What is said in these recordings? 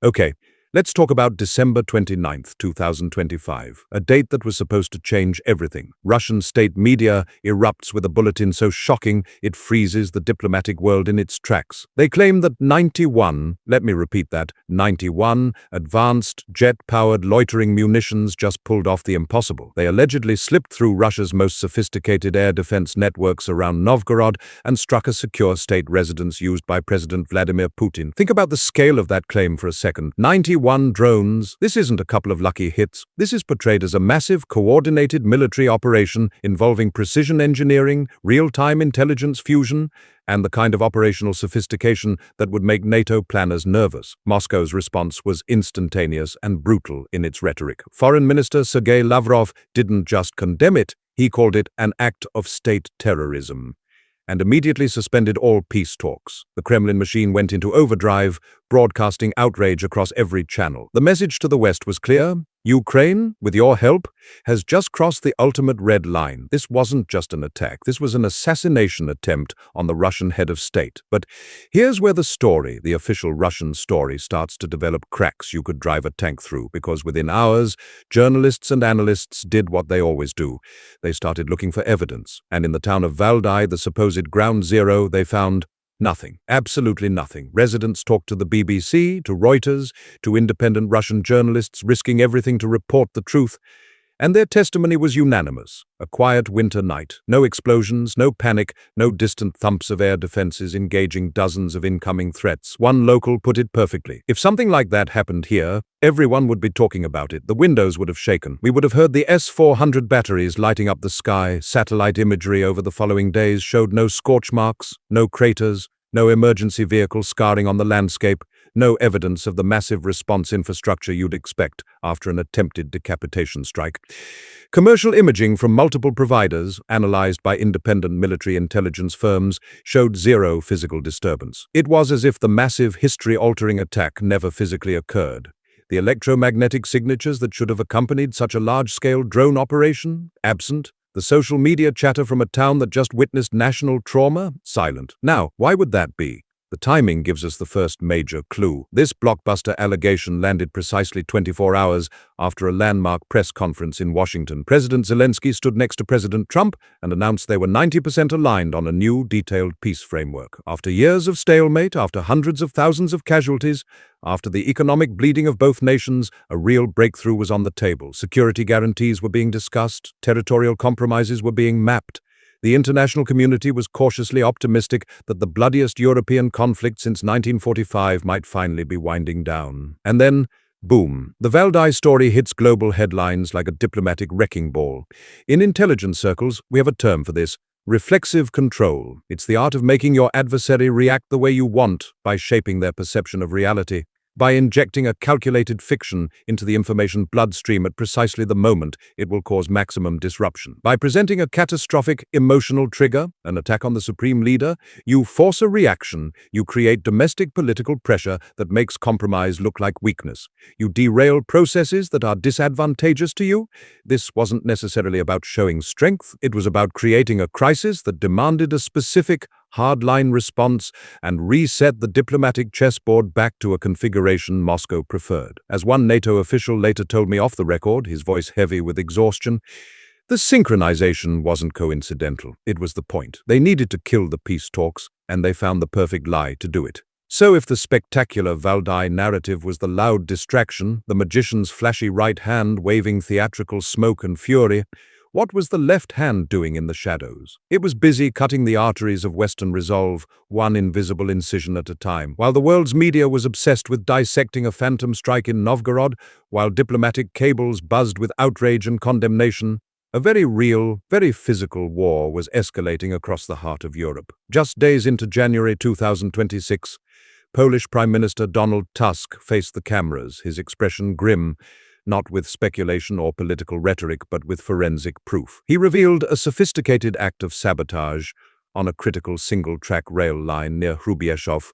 Okay, let's talk about December 29th, 2025, a date that was supposed to change everything. Russian state media erupts with a bulletin so shocking it freezes the diplomatic world in its tracks. They claim that 91, let me repeat that, 91 advanced jet-powered loitering munitions just pulled off the impossible. They allegedly slipped through Russia's most sophisticated air defense networks around Novgorod and struck a secure state residence used by President Vladimir Putin. Think about the scale of that claim for a second. 91 drones. This isn't a couple of lucky hits. This is portrayed as a massive, coordinated military operation involving precision engineering, real-time intelligence fusion, and the kind of operational sophistication that would make NATO planners nervous. Moscow's response was instantaneous and brutal in its rhetoric. Foreign Minister Sergei Lavrov didn't just condemn it, he called it an act of state terrorism, and immediately suspended all peace talks. The Kremlin machine went into overdrive, broadcasting outrage across every channel. The message to the West was clear: Ukraine, with your help, has just crossed the ultimate red line. This wasn't just an attack. This was an assassination attempt on the Russian head of state. But here's where the story, the official Russian story, starts to develop cracks you could drive a tank through, because within hours, journalists and analysts did what they always do. They started looking for evidence. And in the town of Valdai, the supposed ground zero, they found nothing. Absolutely nothing. Residents talked to the BBC, to Reuters, to independent Russian journalists, risking everything to report the truth. And their testimony was unanimous. A quiet winter night. No explosions, no panic, no distant thumps of air defenses engaging dozens of incoming threats. One local put it perfectly: if something like that happened here, everyone would be talking about it. The windows would have shaken. We would have heard the S-400 batteries lighting up the sky. Satellite imagery over the following days showed no scorch marks, no craters, no emergency vehicle scarring on the landscape, no evidence of the massive response infrastructure you'd expect after an attempted decapitation strike. Commercial imaging from multiple providers, analyzed by independent military intelligence firms, showed zero physical disturbance. It was as if the massive, history-altering attack never physically occurred. The electromagnetic signatures that should have accompanied such a large-scale drone operation? Absent. The social media chatter from a town that just witnessed national trauma? Silent. Now, why would that be? The timing gives us the first major clue. This blockbuster allegation landed precisely 24 hours after a landmark press conference in Washington. President Zelensky stood next to President Trump and announced they were 90% aligned on a new, detailed peace framework. After years of stalemate, after hundreds of thousands of casualties, after the economic bleeding of both nations, a real breakthrough was on the table. Security guarantees were being discussed, territorial compromises were being mapped. The international community was cautiously optimistic that the bloodiest European conflict since 1945 might finally be winding down. And then, boom, the Valdai story hits global headlines like a diplomatic wrecking ball. In intelligence circles, we have a term for this: reflexive control. It's the art of making your adversary react the way you want by shaping their perception of reality, by injecting a calculated fiction into the information bloodstream at precisely the moment it will cause maximum disruption. By presenting a catastrophic emotional trigger, an attack on the supreme leader, you force a reaction, you create domestic political pressure that makes compromise look like weakness. You derail processes that are disadvantageous to you. This wasn't necessarily about showing strength, it was about creating a crisis that demanded a specific, hardline response and reset the diplomatic chessboard back to a configuration Moscow preferred. As one NATO official later told me off the record, his voice heavy with exhaustion, the synchronization wasn't coincidental. It was the point. They needed to kill the peace talks, and they found the perfect lie to do it. So if the spectacular Valdai narrative was the loud distraction, the magician's flashy right hand waving theatrical smoke and fury, what was the left hand doing in the shadows? It was busy cutting the arteries of Western resolve, one invisible incision at a time. While the world's media was obsessed with dissecting a phantom strike in Novgorod, while diplomatic cables buzzed with outrage and condemnation, a very real, very physical war was escalating across the heart of Europe. Just days into January 2026, Polish Prime Minister Donald Tusk faced the cameras, his expression grim, not with speculation or political rhetoric, but with forensic proof. He revealed a sophisticated act of sabotage on a critical single-track rail line near Hrubieszów,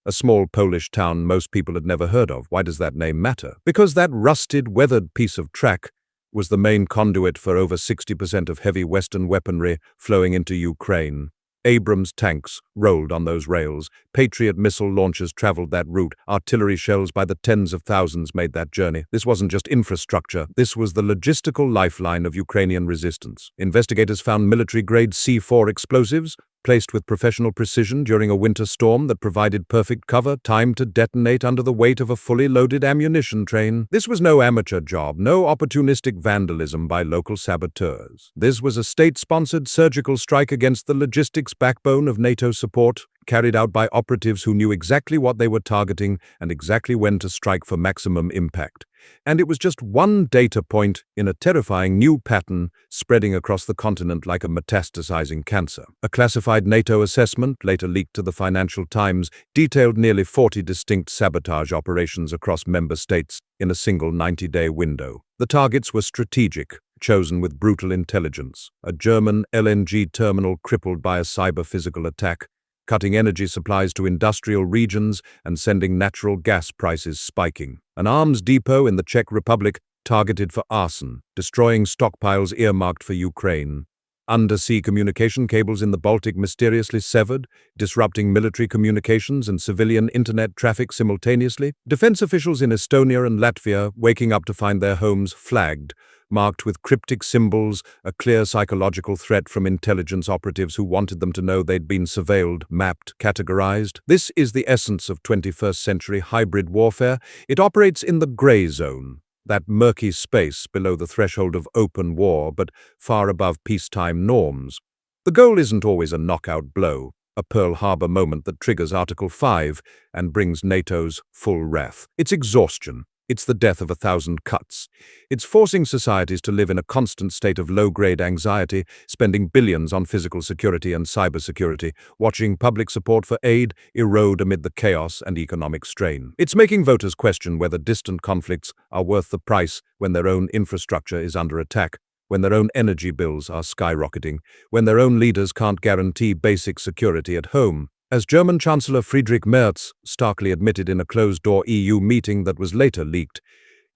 a small Polish town most people had never heard of. Why does that name matter? Because that rusted, weathered piece of track was the main conduit for over 60% of heavy Western weaponry flowing into Ukraine. Abrams tanks rolled on those rails. Patriot missile launchers traveled that route. Artillery shells by the tens of thousands made that journey. This wasn't just infrastructure. This was the logistical lifeline of Ukrainian resistance. Investigators found military-grade C4 explosives placed with professional precision during a winter storm that provided perfect cover, timed to detonate under the weight of a fully loaded ammunition train. This was no amateur job, no opportunistic vandalism by local saboteurs. This was a state-sponsored surgical strike against the logistics backbone of NATO support, carried out by operatives who knew exactly what they were targeting and exactly when to strike for maximum impact. And it was just one data point in a terrifying new pattern spreading across the continent like a metastasizing cancer. A classified NATO assessment, later leaked to the Financial Times, detailed nearly 40 distinct sabotage operations across member states in a single 90-day window. The targets were strategic, chosen with brutal intelligence. A German LNG terminal crippled by a cyber-physical attack, cutting energy supplies to industrial regions and sending natural gas prices spiking. An arms depot in the Czech Republic targeted for arson, destroying stockpiles earmarked for Ukraine. Undersea communication cables in the Baltic mysteriously severed, disrupting military communications and civilian internet traffic simultaneously. Defense officials in Estonia and Latvia waking up to find their homes flagged, marked with cryptic symbols, a clear psychological threat from intelligence operatives who wanted them to know they'd been surveilled, mapped, categorized. This is the essence of 21st century hybrid warfare. It operates in the gray zone, that murky space below the threshold of open war, but far above peacetime norms. The goal isn't always a knockout blow, a Pearl Harbor moment that triggers Article 5 and brings NATO's full wrath. It's exhaustion. It's the death of 1,000 cuts. It's forcing societies to live in a constant state of low-grade anxiety, spending billions on physical security and cybersecurity, watching public support for aid erode amid the chaos and economic strain. It's making voters question whether distant conflicts are worth the price when their own infrastructure is under attack, when their own energy bills are skyrocketing, when their own leaders can't guarantee basic security at home. As German Chancellor Friedrich Merz starkly admitted in a closed-door EU meeting that was later leaked,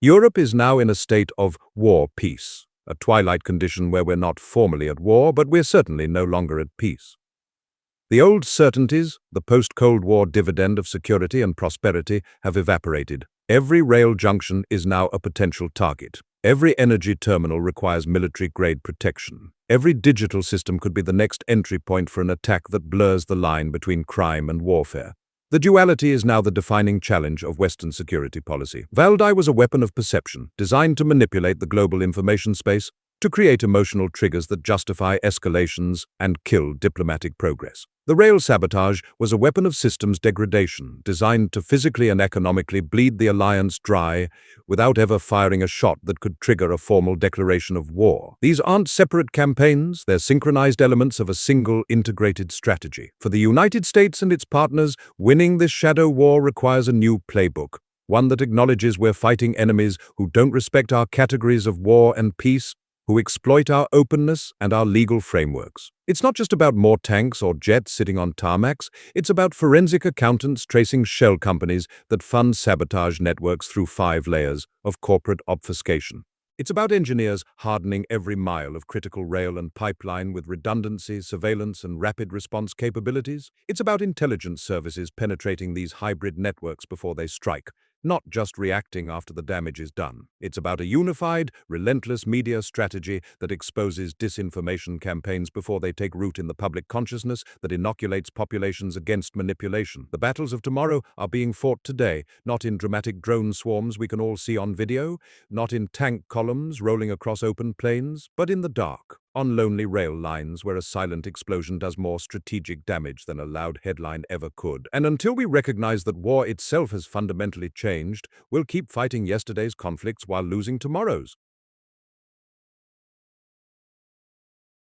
Europe is now in a state of war-peace, a twilight condition where we're not formally at war, but we're certainly no longer at peace. The old certainties, the post-Cold War dividend of security and prosperity, have evaporated. Every rail junction is now a potential target. Every energy terminal requires military-grade protection. Every digital system could be the next entry point for an attack that blurs the line between crime and warfare. The duality is now the defining challenge of Western security policy. Valdai was a weapon of perception, designed to manipulate the global information space, to create emotional triggers that justify escalations and kill diplomatic progress. The rail sabotage was a weapon of systems degradation, designed to physically and economically bleed the alliance dry without ever firing a shot that could trigger a formal declaration of war. These aren't separate campaigns, they're synchronized elements of a single integrated strategy. For the United States and its partners, winning this shadow war requires a new playbook, one that acknowledges we're fighting enemies who don't respect our categories of war and peace, who exploit our openness and our legal frameworks. It's not just about more tanks or jets sitting on tarmacs, it's about forensic accountants tracing shell companies that fund sabotage networks through 5 layers of corporate obfuscation. It's about engineers hardening every mile of critical rail and pipeline with redundancy, surveillance, and rapid response capabilities. It's about intelligence services penetrating these hybrid networks before they strike, not just reacting after the damage is done. It's about a unified, relentless media strategy that exposes disinformation campaigns before they take root in the public consciousness, that inoculates populations against manipulation. The battles of tomorrow are being fought today, not in dramatic drone swarms we can all see on video, not in tank columns rolling across open plains, but in the dark, on lonely rail lines where a silent explosion does more strategic damage than a loud headline ever could. And until we recognize that war itself has fundamentally changed, we'll keep fighting yesterday's conflicts while losing tomorrow's.